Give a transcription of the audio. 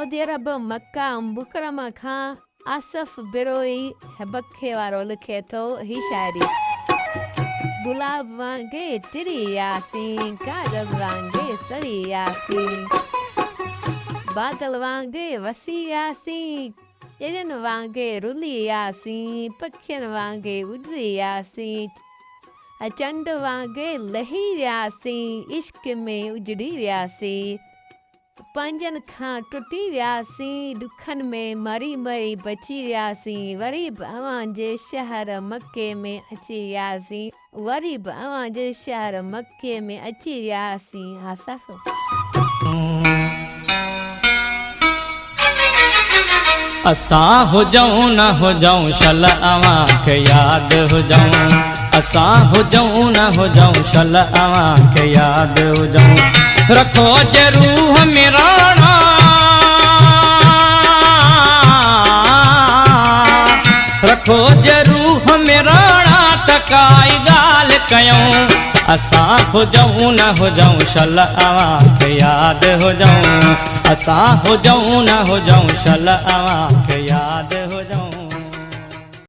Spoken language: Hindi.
सऊदी अरब मक्का मुकरमा खां आसफ बिरोई हबखे वारो लिखे थो ही शायरी। गुलाब वांगे चिड़ियासीं, कागज़ वांगे सड़ियासीं, बादल वांगे वसियासीं, चिड़ियुनि वांगे रुलियासीं, पखियुनि वांगे उॾियासीं, चंड वांगे लही वियासीं, इश्क में उजड़ी वियासीं, पंजनि खां टुटी वियासीं, दुखनि में मरी मरी बची वियासीं, वरी बि अव्हां जे शहर मके में अची वियासीं, वरी बि अव्हां जे शहर मके में अची वियासीं। आसफ असां हुजऊं न हुजऊं शल अव्हां खे यादि हुजऊं, असां हुजऊं न हुजऊं शल अव्हां खे यादि हुजऊं, रखो जे रूह में राणा, रखो जे रूह में राणा त काई ॻाल्हि कयूं, असां हुजऊं न हुजऊं शल अव्हां खे यादि हुजऊं, असां हुजऊं न हुजऊं शल अव्हां खे यादि